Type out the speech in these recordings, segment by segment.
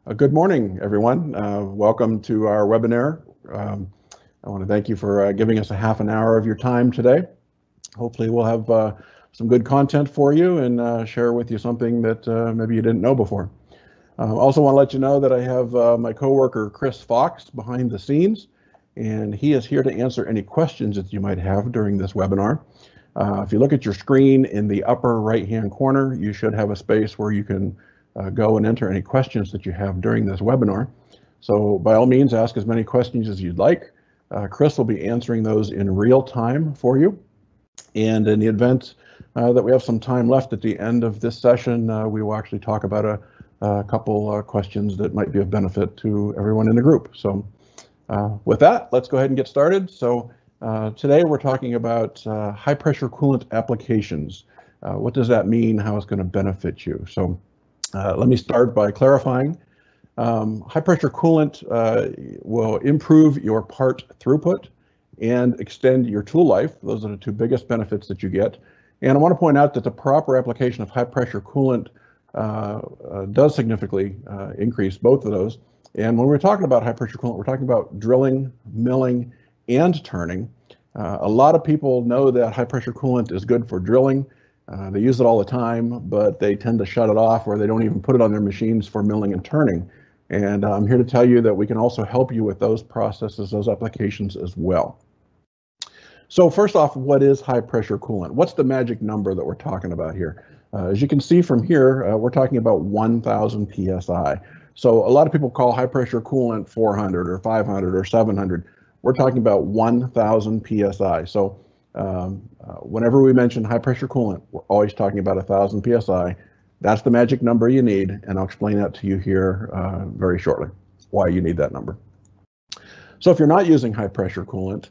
Good morning, everyone. Welcome to our webinar. I want to thank you for giving us a half an hour of your time today. Hopefully we'll have some good content for you and share with you something that maybe you didn't know before. I also want to let you know that I have my coworker Chris Fox behind the scenes, and he is here to answer any questions that you might have during this webinar. If you look at your screen in the upper right-hand corner, you should have a space where you can go and enter any questions that you have during this webinar. So by all means, ask as many questions as you'd like. Chris will be answering those in real time for you. And in the event that we have some time left at the end of this session, we will actually talk about a couple questions that might be of benefit to everyone in the group. So with that, let's go ahead and get started. So today we're talking about high pressure coolant applications. What does that mean? How it's going to benefit you? So let me start by clarifying. High pressure coolant will improve your part throughput and extend your tool life. Those are the two biggest benefits that you get. And I want to point out that the proper application of high pressure coolant does significantly increase both of those. And when we're talking about high pressure coolant, we're talking about drilling, milling, and turning. A lot of people know that high pressure coolant is good for drilling. They use it all the time, but they tend to shut it off, or they don't even put it on their machines for milling and turning. And I'm here to tell you that we can also help you with those processes, those applications as well. So first off, what is high pressure coolant? What's the magic number that we're talking about here? As you can see from here, we're talking about 1,000 PSI. So a lot of people call high pressure coolant 400 or 500 or 700. We're talking about 1,000 PSI. So whenever we mention high pressure coolant, we're always talking about 1,000 PSI. That's the magic number you need, and I'll explain that to you here very shortly, why you need that number. So if you're not using high pressure coolant,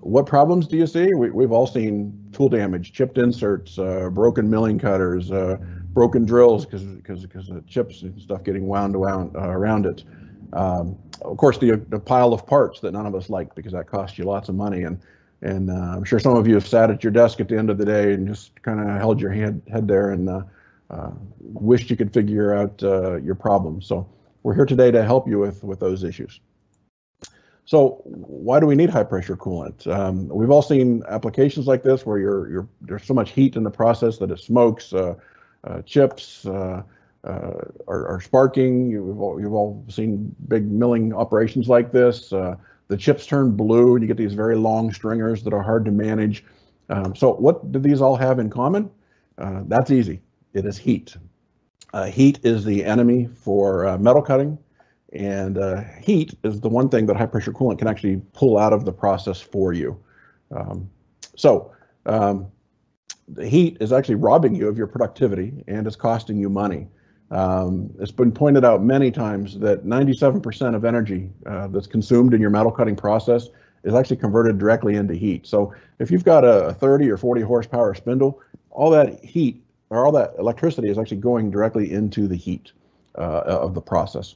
what problems do you see? We've all seen tool damage, chipped inserts, broken milling cutters, broken drills because of chips and stuff getting wound around it. Of course, the pile of parts that none of us like because that costs you lots of money. And I'm sure some of you have sat at your desk at the end of the day and just kind of held your head there and wished you could figure out your problems. So we're here today to help you with those issues. So why do we need high pressure coolant? We've all seen applications like this where there's so much heat in the process that it smokes, chips are sparking. You've all seen big milling operations like this. The chips turn blue and you get these very long stringers that are hard to manage. So what do these all have in common? That's easy. It is heat. Heat is the enemy for metal cutting, and heat is the one thing that high pressure coolant can actually pull out of the process for you. The heat is actually robbing you of your productivity and it's costing you money. It's been pointed out many times that 97% of energy that's consumed in your metal cutting process is actually converted directly into heat. So if you've got a 30 or 40 horsepower spindle, all that heat or all that electricity is actually going directly into the heat of the process.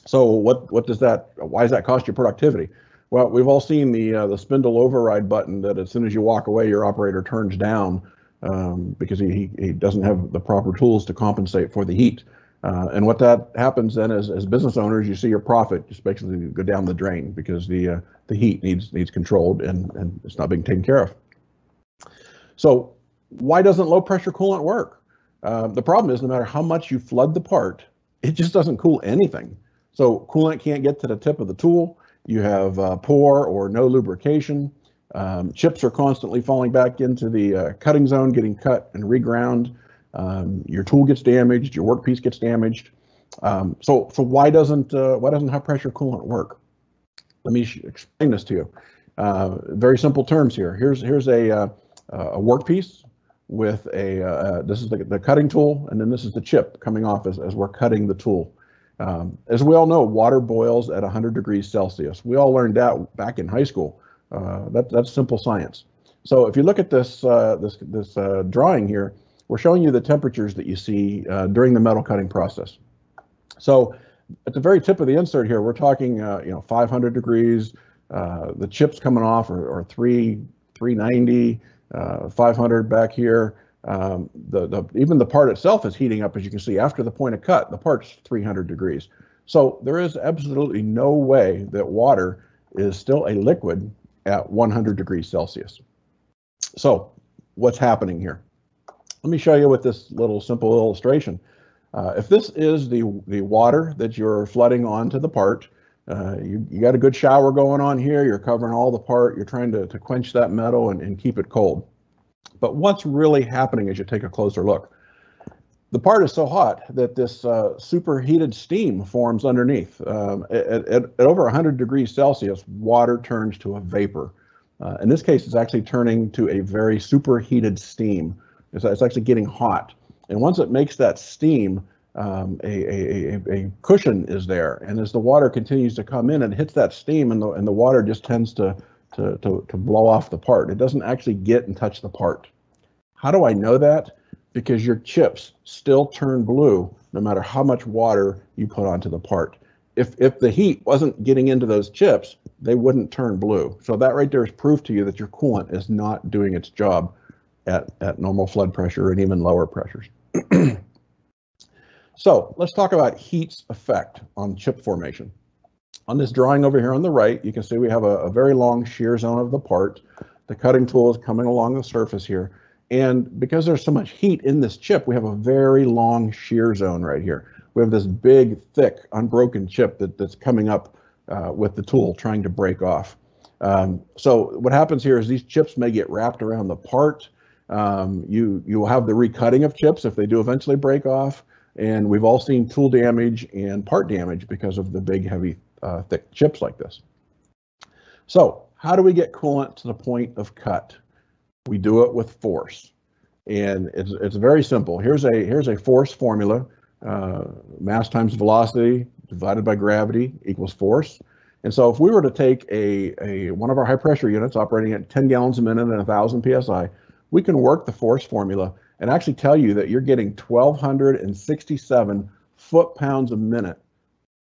So why does that cost you productivity? Well, we've all seen the spindle override button that as soon as you walk away, your operator turns down because he doesn't have the proper tools to compensate for the heat. And what that happens then is, as business owners, you see your profit just basically go down the drain because the heat needs controlled and it's not being taken care of. So why doesn't low pressure coolant work? The problem is no matter how much you flood the part, it just doesn't cool anything. So coolant can't get to the tip of the tool. You have poor or no lubrication. Chips are constantly falling back into the cutting zone, getting cut and reground. Your tool gets damaged, your workpiece gets damaged. So why doesn't high pressure coolant work? Let me explain this to you. Very simple terms here. Here's a workpiece with this is the cutting tool, and then this is the chip coming off as we're cutting the tool. As we all know, water boils at 100 degrees Celsius. We all learned that back in high school. That's simple science. So if you look at this drawing here, we're showing you the temperatures that you see during the metal cutting process. So at the very tip of the insert here, we're talking 500 degrees. The chips coming off are 390, 500 back here. Even the part itself is heating up, as you can see. After the point of cut, the part's 300 degrees. So there is absolutely no way that water is still a liquid at 100 degrees Celsius. So what's happening here? Let me show you with this little simple illustration. If this is the water that you're flooding onto the part, you got a good shower going on here, you're covering all the part, you're trying to quench that metal and keep it cold. But what's really happening as you take a closer look? The part is so hot that this superheated steam forms underneath. At over 100 degrees Celsius, water turns to a vapor. In this case, it's actually turning to a very superheated steam. It's actually getting hot. And once it makes that steam, a cushion is there. And as the water continues to come in, it hits that steam, and the water just tends to blow off the part. It doesn't actually get and touch the part. How do I know that? Because your chips still turn blue no matter how much water you put onto the part. If the heat wasn't getting into those chips, they wouldn't turn blue. So that right there is proof to you that your coolant is not doing its job at normal flood pressure and even lower pressures. So let's talk about heat's effect on chip formation. On this drawing over here on the right, you can see we have a very long shear zone of the part. The cutting tool is coming along the surface here. And because there's so much heat in this chip, we have a very long shear zone right here. We have this big, thick, unbroken chip that's coming up with the tool trying to break off. So what happens here is these chips may get wrapped around the part. You will have the recutting of chips if they do eventually break off. And we've all seen tool damage and part damage because of the big, heavy, thick chips like this. So how do we get coolant to the point of cut? We do it with force, and it's very simple. Here's a force formula: mass times velocity divided by gravity equals force. And so if we were to take one of our high pressure units operating at 10 gallons a minute and 1,000 psi, we can work the force formula and actually tell you that you're getting 1,267 foot-pounds a minute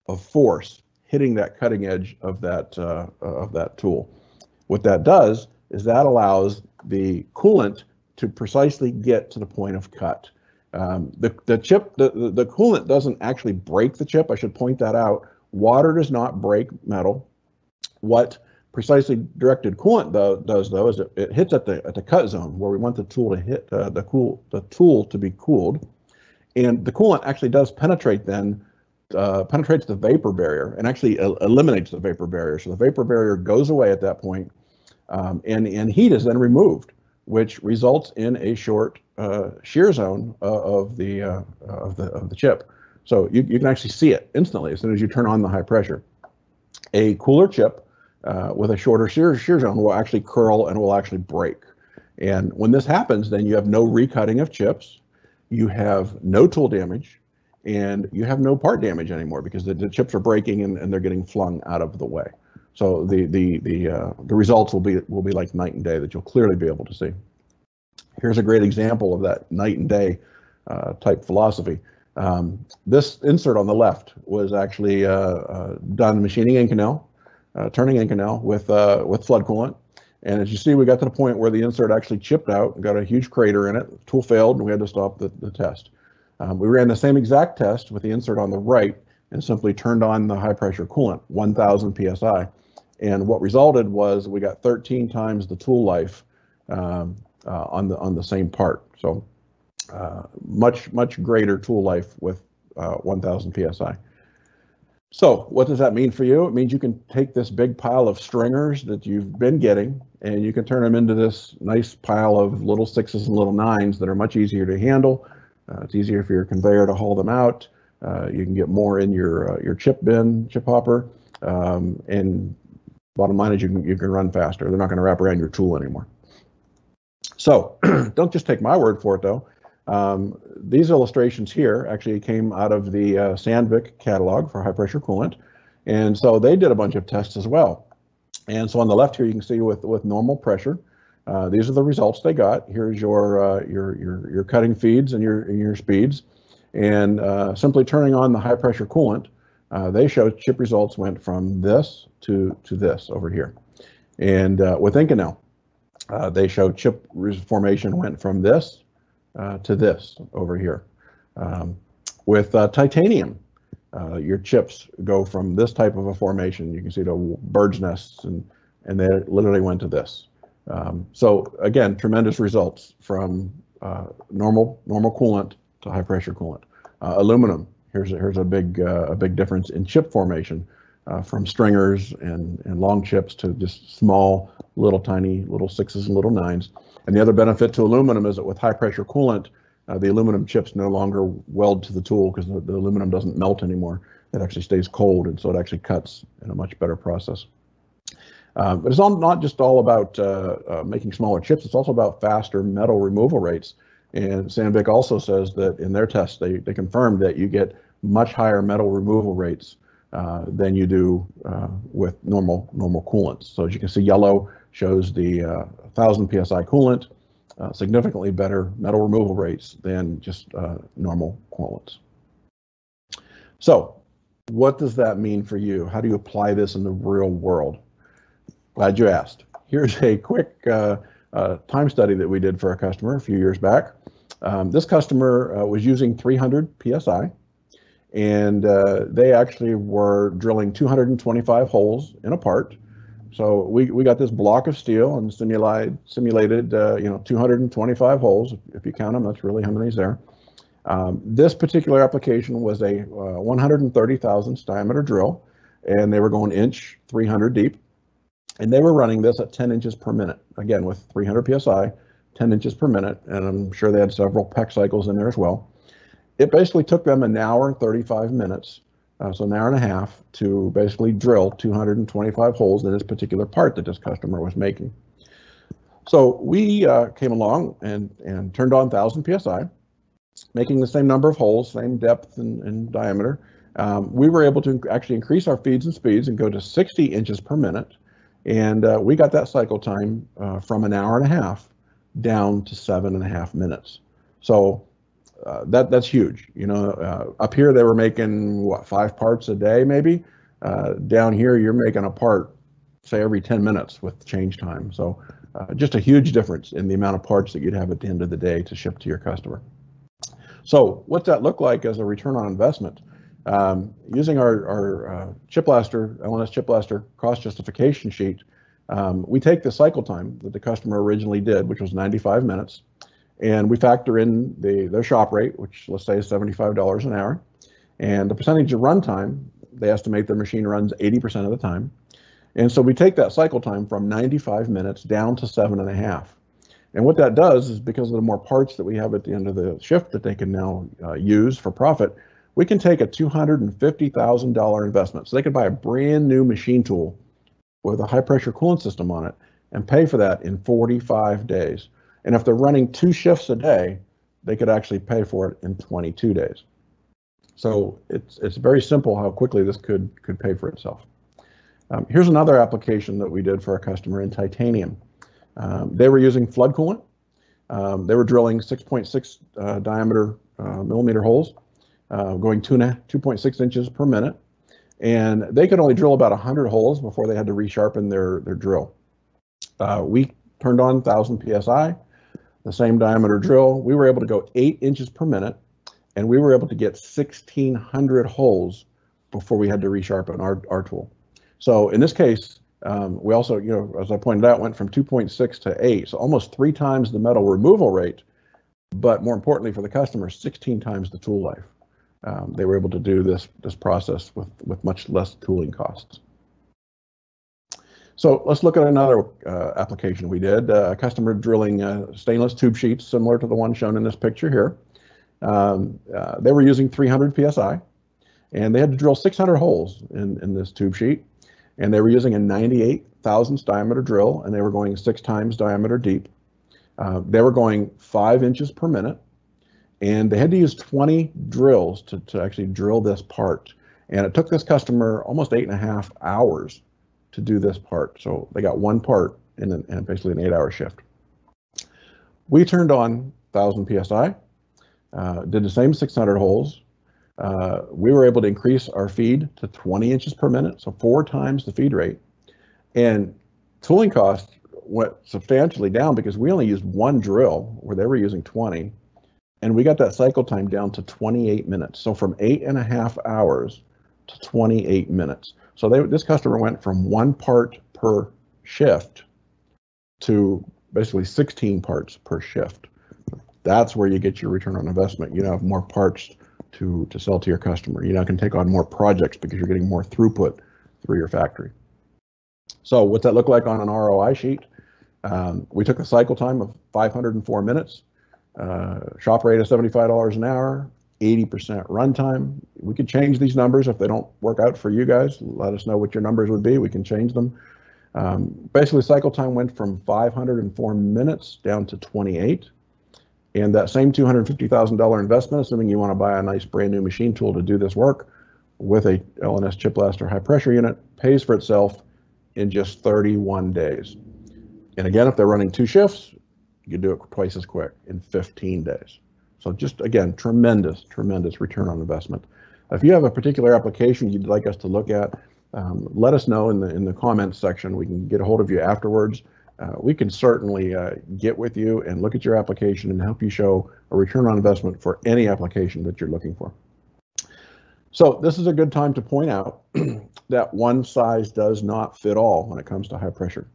of force hitting that cutting edge of that tool. What that does is that allows the coolant to precisely get to the point of cut. The coolant doesn't actually break the chip. I should point that out. Water does not break metal. What precisely directed coolant does though is it hits at the cut zone where we want the tool to hit the tool to be cooled, and the coolant actually does penetrate then. Penetrates the vapor barrier and actually eliminates the vapor barrier. So the vapor barrier goes away at that point. And heat is then removed, which results in a short shear zone of the chip. So you can actually see it instantly as soon as you turn on the high pressure. A cooler chip with a shorter shear zone will actually curl and will actually break. And when this happens, then you have no recutting of chips, you have no tool damage, and you have no part damage anymore because the chips are breaking and they're getting flung out of the way. So the results will be like night and day that you'll clearly be able to see. Here's a great example of that night and day type philosophy. This insert on the left was actually done machining Inconel, turning Inconel with flood coolant. And as you see, we got to the point where the insert actually chipped out and got a huge crater in it. The tool failed and we had to stop the test. We ran the same exact test with the insert on the right and simply turned on the high pressure coolant, 1,000 psi. And what resulted was we got 13 times the tool life on the same part. So much greater tool life with 1,000 psi. So what does that mean for you? It means you can take this big pile of stringers that you've been getting and you can turn them into this nice pile of little 6s and little 9s that are much easier to handle. It's easier for your conveyor to haul them out. You can get more in your chip hopper, and bottom line is you can run faster. They're not going to wrap around your tool anymore. So don't just take my word for it though. These illustrations here actually came out of the Sandvik catalog for high pressure coolant, and so they did a bunch of tests as well. And so on the left here you can see with normal pressure. These are the results they got. Here's your cutting feeds and your speeds, and simply turning on the high pressure coolant, they showed chip results went from this to this over here. And with Inconel, they showed chip formation went from this to this over here. With titanium, your chips go from this type of a formation, you can see the bird's nests, and they literally went to this. So again, tremendous results from normal coolant to high pressure coolant. Aluminum, here's a big difference in chip formation, from stringers and long chips to just small, tiny little 6s and little 9s. And the other benefit to aluminum is that with high pressure coolant, the aluminum chips no longer weld to the tool because the aluminum doesn't melt anymore. It actually stays cold, and so it actually cuts in a much better process. But it's not just all about making smaller chips, it's also about faster metal removal rates. And Sandvik also says that in their tests, they confirmed that you get much higher metal removal rates than you do with normal coolants. So as you can see, yellow shows the 1000 PSI coolant, significantly better metal removal rates than just normal coolants. So what does that mean for you? How do you apply this in the real world? Glad you asked. Here's a quick time study that we did for a customer a few years back. This customer was using 300 PSI, and they actually were drilling 225 holes in a part. So we got this block of steel and simulated 225 holes. If you count them, that's really how many's there. This particular application was a 130 thousandths diameter drill, and they were going inch 300 deep, and they were running this at 10 inches per minute. Again, with 300 PSI, 10 inches per minute, and I'm sure they had several PEC cycles in there as well. It basically took them an hour and 35 minutes, so an hour and a half, to basically drill 225 holes in this particular part that this customer was making. So we came along and turned on 1000 PSI, making the same number of holes, same depth and diameter. We were able to actually increase our feeds and speeds and go to 60 inches per minute, and we got that cycle time from an hour and a half down to 7.5 minutes. So that's huge. Up here they were making what, 5 parts a day maybe. Down here you're making a part, say, every 10 minutes with change time. So just a huge difference in the amount of parts that you'd have at the end of the day to ship to your customer. So what's that look like as a return on investment? Using our ChipBLASTER, LNS ChipBLASTER cost justification sheet, we take the cycle time that the customer originally did, which was 95 minutes, and we factor in their shop rate, which let's say is $75 an hour, and the percentage of runtime. They estimate their machine runs 80% of the time, and so we take that cycle time from 95 minutes down to 7.5. And what that does is, because of the more parts that we have at the end of the shift that they can now use for profit, we can take a $250,000 investment. So they could buy a brand new machine tool with a high pressure coolant system on it and pay for that in 45 days. And if they're running 2 shifts a day, they could actually pay for it in 22 days. So it's very simple how quickly this could pay for itself. Here's another application that we did for a customer in titanium. They were using flood coolant. They were drilling 6.6 diameter millimeter holes, going 2.6 inches per minute. And they could only drill about 100 holes before they had to resharpen their drill. We turned on 1000 PSI, the same diameter drill. We were able to go 8 inches per minute, and we were able to get 1,600 holes before we had to resharpen our tool. So in this case, we also, as I pointed out, went from 2.6 to 8, so almost 3 times the metal removal rate, but more importantly for the customer, 16 times the tool life. They were able to do this process with much less tooling costs. So let's look at another application we did. A customer drilling stainless tube sheets similar to the one shown in this picture here. They were using 300 PSI, and they had to drill 600 holes in this tube sheet. And they were using a 98 thousandths diameter drill, and they were going 6 times diameter deep. They were going 5 inches per minute, and they had to use 20 drills to actually drill this part. And it took this customer almost 8.5 hours to do this part. So they got one part in basically an 8-hour shift. We turned on 1000 PSI, did the same 600 holes. We were able to increase our feed to 20 inches per minute, so 4 times the feed rate. And tooling costs went substantially down because we only used 1 drill where they were using 20. And we got that cycle time down to 28 minutes. So from 8.5 hours to 28 minutes. So this customer went from 1 part per shift to basically 16 parts per shift. That's where you get your return on investment. You have more parts to sell to your customer. You now can take on more projects because you're getting more throughput through your factory. So what's that look like on an ROI sheet? We took a cycle time of 504 minutes, shop rate of $75 an hour, 80% runtime. We could change these numbers if they don't work out for you guys. Let us know what your numbers would be. We can change them. Basically, cycle time went from 504 minutes down to 28. And that same $250,000 investment, assuming you want to buy a nice brand new machine tool to do this work with a LNS ChipBLASTER high pressure unit, pays for itself in just 31 days. And again, if they're running 2 shifts, you can do it twice as quick in 15 days. So just again, tremendous return on investment. If you have a particular application you'd like us to look at, let us know in the comments section. We can get a hold of you afterwards. We can certainly get with you and look at your application and help you show a return on investment for any application that you're looking for. So this is a good time to point out that one size does not fit all when it comes to high pressure.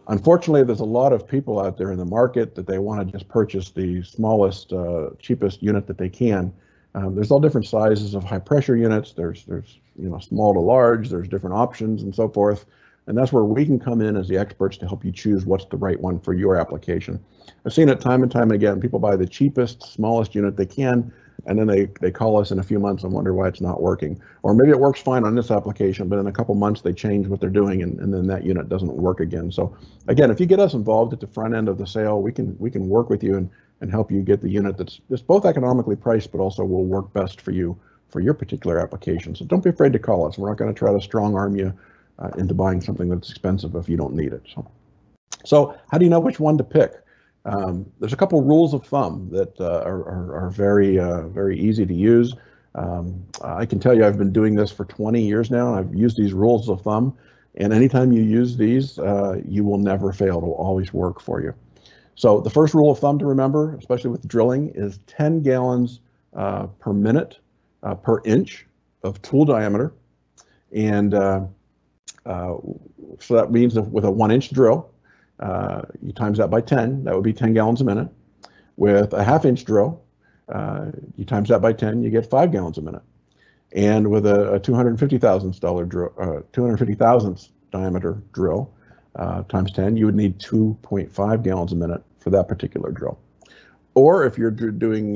Unfortunately, there's a lot of people out there in the market that they want to just purchase the smallest, cheapest unit that they can. There's all different sizes of high pressure units. There's small to large. There's different options and so forth. And that's where we can come in as the experts to help you choose what's the right one for your application. I've seen it time and time again. People buy the cheapest, smallest unit they can, and then they call us in a few months and wonder why it's not working. Or maybe it works fine on this application, but in a couple months they change what they're doing, and then that unit doesn't work again. So again, if you get us involved at the front end of the sale, we can work with you and help you get the unit that's both economically priced, but also will work best for you for your particular application. So don't be afraid to call us. We're not going to try to strong arm you into buying something that's expensive if you don't need it. So how do you know which one to pick? There's a couple rules of thumb that are very easy to use. I can tell you I've been doing this for 20 years now. I've used these rules of thumb, and anytime you use these, you will never fail. It will always work for you. So the first rule of thumb to remember, especially with drilling, is 10 gallons per minute per inch of tool diameter. And so that means that with a 1-inch drill, you times that by 10, that would be 10 gallons a minute. With a 1/2-inch drill, you times that by 10, you get 5 gallons a minute. And with a 250 thousandths diameter drill, times 10, you would need 2.5 gallons a minute for that particular drill. Or if you're doing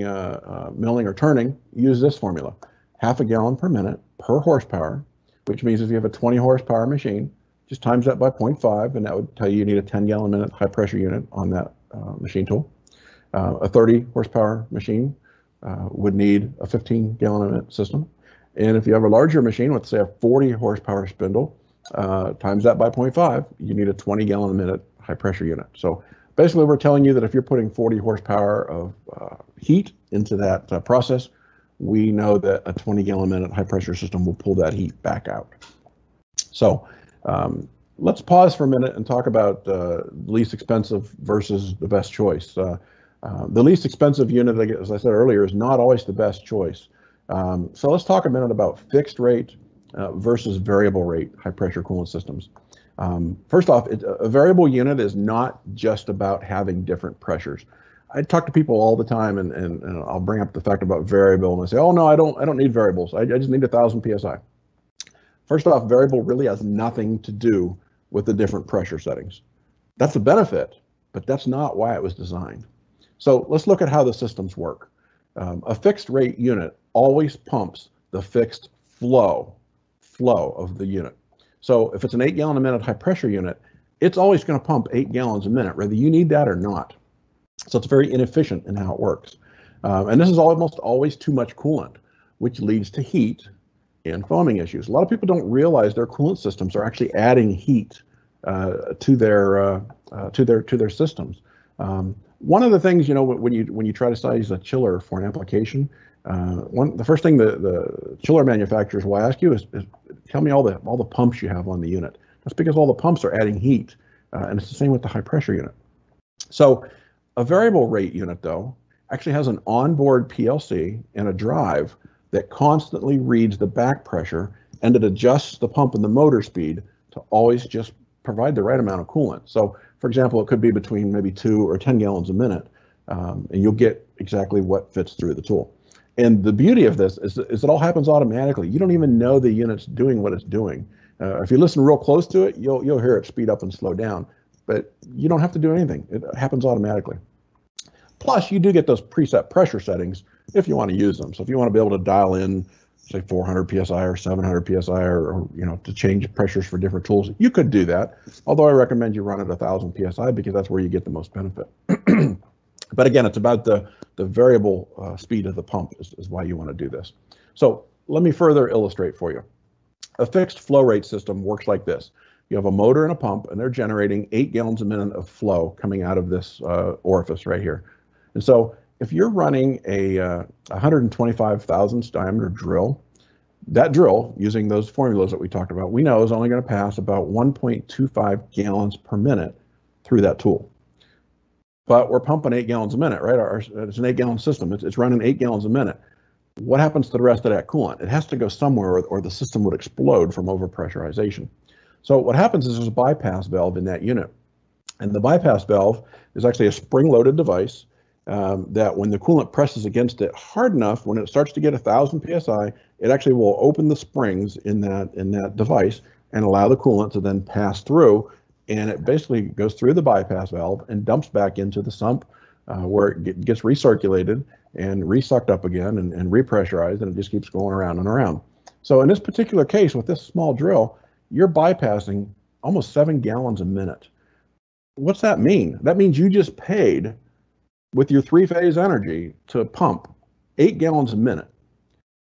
milling or turning, use this formula: 1/2 gallon per minute per horsepower, which means if you have a 20 horsepower machine, just times that by 0.5, and that would tell you need a 10 gallon a minute high pressure unit on that machine tool. A 30 horsepower machine would need a 15 gallon a minute system. And if you have a larger machine with, say, a 40 horsepower spindle, times that by 0.5, you need a 20 gallon a minute high pressure unit. So basically we're telling you that if you're putting 40 horsepower of heat into that process, we know that a 20 gallon a minute high pressure system will pull that heat back out. So let's pause for a minute and talk about least expensive versus the best choice. The least expensive unit, as I said earlier, is not always the best choice. So let's talk a minute about fixed rate versus variable rate high pressure coolant systems. First off, a variable unit is not just about having different pressures. I talk to people all the time, and I'll bring up the fact about variable, and they say, "Oh no, I don't need variables. I just need 1,000 psi." First off, variable really has nothing to do with the different pressure settings. That's a benefit, but that's not why it was designed. So let's look at how the systems work. A fixed rate unit always pumps the fixed flow of the unit. So if it's an 8 gallon a minute high pressure unit, it's always going to pump 8 gallons a minute, whether you need that or not. So it's very inefficient in how it works. And this is almost always too much coolant, which leads to heat and foaming issues. A lot of people don't realize their coolant systems are actually adding heat to their systems. One of the things, when you try to size a chiller for an application, the first thing the chiller manufacturers will ask you is tell me all the pumps you have on the unit. That's because all the pumps are adding heat, and it's the same with the high pressure unit. So a variable rate unit, though, actually has an onboard PLC and a drive that constantly reads the back pressure, and it adjusts the pump and the motor speed to always just provide the right amount of coolant. So for example, it could be between maybe 2 or 10 gallons a minute, and you'll get exactly what fits through the tool. And the beauty of this is it all happens automatically. You don't even know the unit's doing what it's doing. If you listen real close to it, you'll hear it speed up and slow down, but you don't have to do anything. It happens automatically. Plus, you do get those preset pressure settings if you want to use them. So if you want to be able to dial in, say 400 psi or 700 psi, or to change pressures for different tools, you could do that. Although I recommend you run at 1,000 psi because that's where you get the most benefit. But again, it's about the variable speed of the pump is why you want to do this. So let me further illustrate for you. A fixed flow rate system works like this. You have a motor and a pump, and they're generating 8 gallons a minute of flow coming out of this orifice right here. And so if you're running a 125 thousandths diameter drill, that drill, using those formulas that we talked about, we know is only going to pass about 1.25 gallons per minute through that tool. But we're pumping 8 gallons a minute, right? It's an 8-gallon system. It's running 8 gallons a minute. What happens to the rest of that coolant? It has to go somewhere, or the system would explode from overpressurization. So what happens is there's a bypass valve in that unit. And the bypass valve is actually a spring-loaded device that when the coolant presses against it hard enough, when it starts to get 1,000 psi, it actually will open the springs in that device and allow the coolant to then pass through. And it basically goes through the bypass valve and dumps back into the sump where it gets recirculated and resucked up again and repressurized, and it just keeps going around and around. So in this particular case, with this small drill, you're bypassing almost 7 gallons a minute. What's that mean? That means you just paid with your 3-phase energy to pump 8 gallons a minute.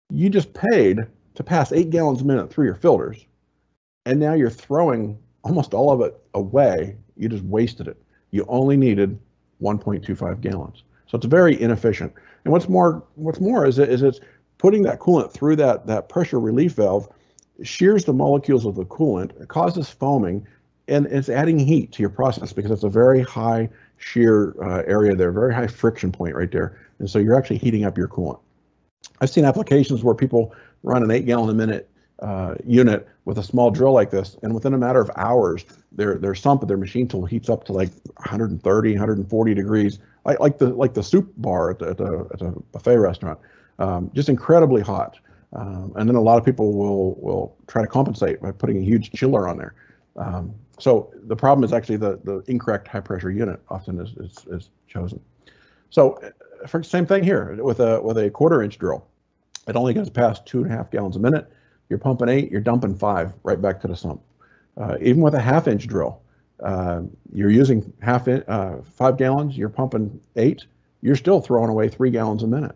You just paid to pass 8 gallons a minute through your filters, and now you're throwing almost all of it away. You just wasted it. You only needed 1.25 gallons. So it's very inefficient. And what's more is it's putting that coolant through that pressure relief valve, shears the molecules of the coolant, it causes foaming, and it's adding heat to your process because it's a very high shear area there, very high friction point right there. And so you're actually heating up your coolant. I've seen applications where people run an 8 gallon a minute unit with a small drill like this, and within a matter of hours, their sump of their machine tool heats up to like 130, 140 degrees, like the soup bar at a buffet restaurant, just incredibly hot. And then a lot of people will try to compensate by putting a huge chiller on there. So the problem is actually the incorrect high pressure unit often is chosen. So for same thing here with a 1/4-inch drill. It only goes past 2.5 gallons a minute. You're pumping 8, you're dumping 5 right back to the sump. Even with a 1/2-inch drill, you're using 5 gallons, you're pumping 8, you're still throwing away 3 gallons a minute.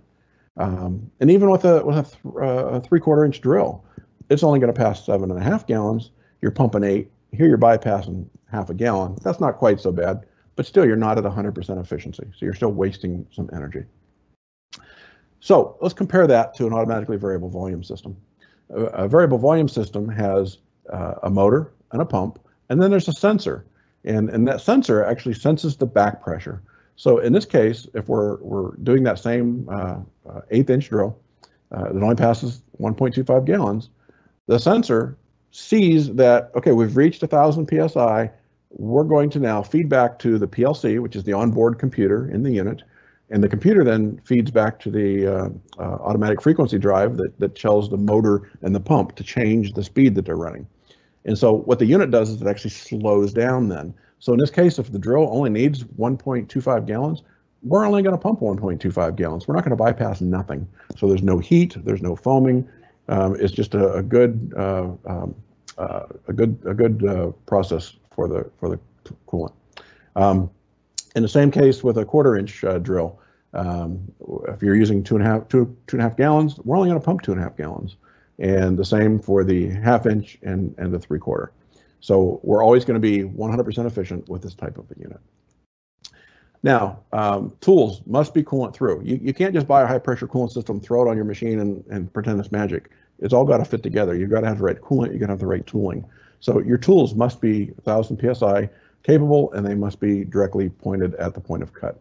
And even with a 3/4-inch drill, it's only going to pass 7.5 gallons. You're pumping 8. Here you're bypassing 1/2 gallon. That's not quite so bad, but still you're not at 100% efficiency. So you're still wasting some energy. So let's compare that to an automatically variable volume system. A variable volume system has a motor and a pump, and then there's a sensor. And that sensor actually senses the back pressure. So in this case, if we're doing that same 1/8-inch drill that only passes 1.25 gallons, the sensor sees that, okay, we've reached 1,000 psi. We're going to now feed back to the PLC, which is the onboard computer in the unit, and the computer then feeds back to the automatic frequency drive that tells the motor and the pump to change the speed that they're running. And so what the unit does is it actually slows down then. So in this case, if the drill only needs 1.25 gallons, we're only going to pump 1.25 gallons. We're not going to bypass nothing. So there's no heat, there's no foaming. It's just a good process for the coolant. In the same case with a 1/4-inch drill, if you're using 2.5 gallons, we're only going to pump 2.5 gallons. And the same for the 1/2-inch and the 3/4. So we're always going to be 100% efficient with this type of a unit. Now, tools must be coolant through. You can't just buy a high pressure coolant system, throw it on your machine and pretend it's magic. It's all got to fit together. You've got to have the right coolant, you got to have the right tooling. So your tools must be 1,000 psi capable, and they must be directly pointed at the point of cut.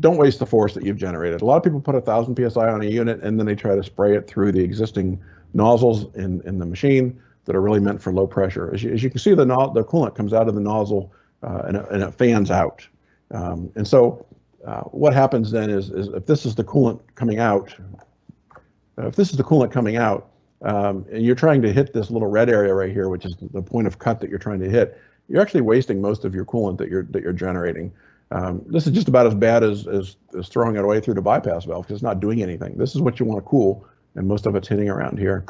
don't waste the force that you've generated. A lot of people put 1,000 psi on a unit and then they try to spray it through the existing nozzles in the machine that are really meant for low pressure. As you can see, the coolant comes out of the nozzle and it fans out. And so what happens then is if this is the coolant coming out, and you're trying to hit this little red area right here, which is the point of cut that you're trying to hit, you're actually wasting most of your coolant that you're generating. This is just about as bad as throwing it away through the bypass valve because it's not doing anything. This is what you want to cool, and most of it's hitting around here.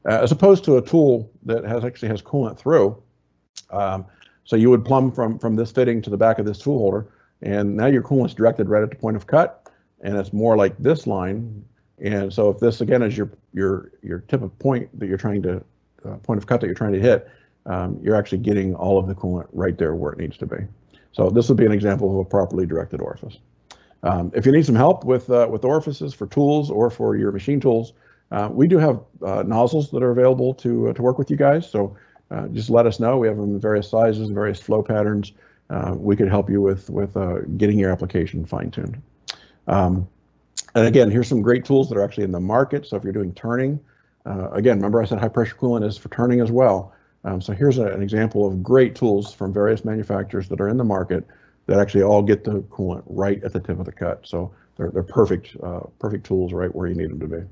As opposed to a tool that actually has coolant through. So you would plumb from this fitting to the back of this tool holder, and now your coolant's directed right at the point of cut, and it's more like this line. And so if this again is your tip of point that you're trying to point of cut that you're trying to hit, you're actually getting all of the coolant right there where it needs to be. So this would be an example of a properly directed orifice. If you need some help with orifices for tools or for your machine tools, we do have nozzles that are available to work with you guys. So just let us know. We have them in various sizes, various flow patterns. We could help you with getting your application fine-tuned. And again, here's some great tools that are actually in the market. So if you're doing turning, again, remember I said high pressure coolant is for turning as well. So here's an example of great tools from various manufacturers that are in the market that actually all get the coolant right at the tip of the cut. So they're perfect tools right where you need them to be.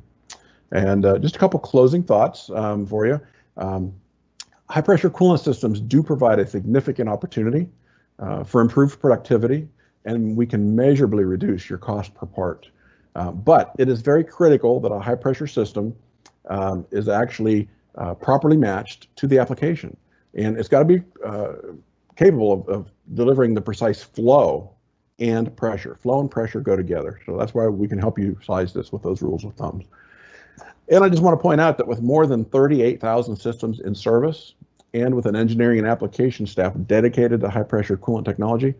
And just a couple closing thoughts for you. High pressure coolant systems do provide a significant opportunity for improved productivity, and we can measurably reduce your cost per part. But it is very critical that a high pressure system is actually properly matched to the application. And it's got to be capable of delivering the precise flow and pressure. Flow and pressure go together. So that's why we can help you size this with those rules of thumbs. And I just want to point out that with more than 38,000 systems in service and with an engineering and application staff dedicated to high pressure coolant technology,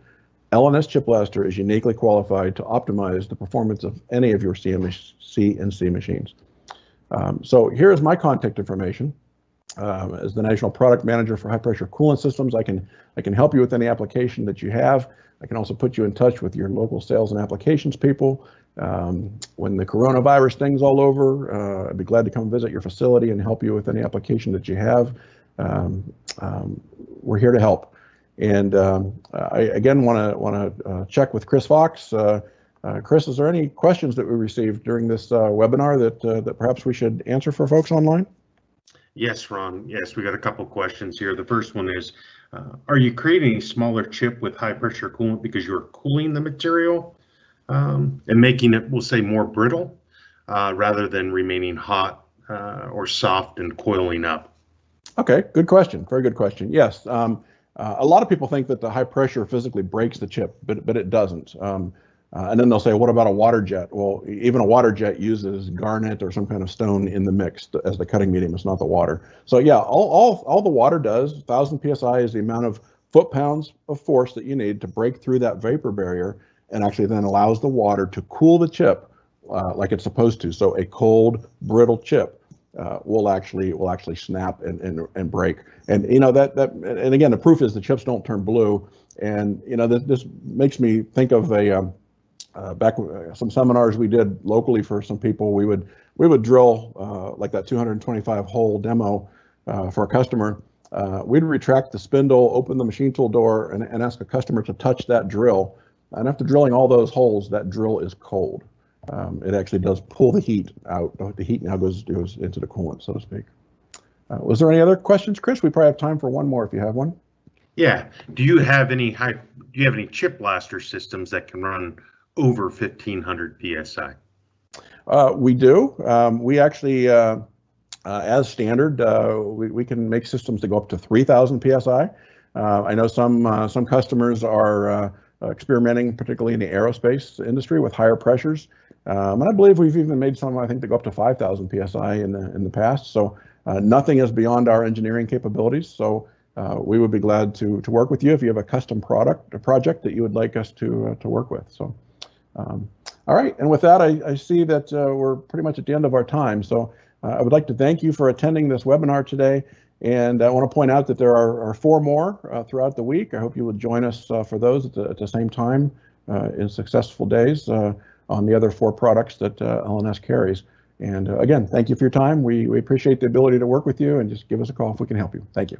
LNS ChipBLASTER is uniquely qualified to optimize the performance of any of your CNC machines. So here is my contact information. As the National Product Manager for High Pressure Coolant Systems, I can help you with any application that you have. I can also put you in touch with your local sales and applications people. When the coronavirus thing's all over, I'd be glad to come visit your facility and help you with any application that you have. We're here to help. And I again want to check with Chris Fox. Chris, is there any questions that we received during this webinar that perhaps we should answer for folks online? Yes, Ron. Yes, we got a couple questions here. The first one is, are you creating a smaller chip with high pressure coolant because you're cooling the material and making it, we'll say, more brittle rather than remaining hot or soft and coiling up? Okay, good question. Very good question. Yes. A lot of people think that the high pressure physically breaks the chip, but it doesn't. And then they'll say, what about a water jet? Well, even a water jet uses garnet or some kind of stone in the mix as the cutting medium. It's not the water. So yeah, all the water does, 1,000 psi is the amount of foot-pounds of force that you need to break through that vapor barrier, and actually then allows the water to cool the chip like it's supposed to. So a cold, brittle chip will actually snap and break. And you know and again, the proof is the chips don't turn blue. And you know this makes me think of back some seminars we did locally for some people. We would drill like that 225 hole demo for a customer. We'd retract the spindle, open the machine tool door, and ask a customer to touch that drill. And after drilling all those holes, that drill is cold. It actually does pull the heat out. The heat now goes into the coolant, so to speak. Was there any other questions, Chris? We probably have time for one more if you have one. Yeah. Do you have any ChipBLASTER systems that can run over 1,500 psi? We do. We actually, as standard, we can make systems that go up to 3,000 psi. I know some customers are experimenting, particularly in the aerospace industry, with higher pressures. And I believe we've even made some, I think, that go up to 5,000 psi in the past. So nothing is beyond our engineering capabilities. So we would be glad to work with you if you have a custom project that you would like us to work with. So. All right, and with that, I see that we're pretty much at the end of our time. So I would like to thank you for attending this webinar today. And I want to point out that there are 4 more throughout the week. I hope you will join us for those at the same time in successful days on the other 4 products that LNS carries. And again, thank you for your time. We appreciate the ability to work with you, and just give us a call if we can help you. Thank you.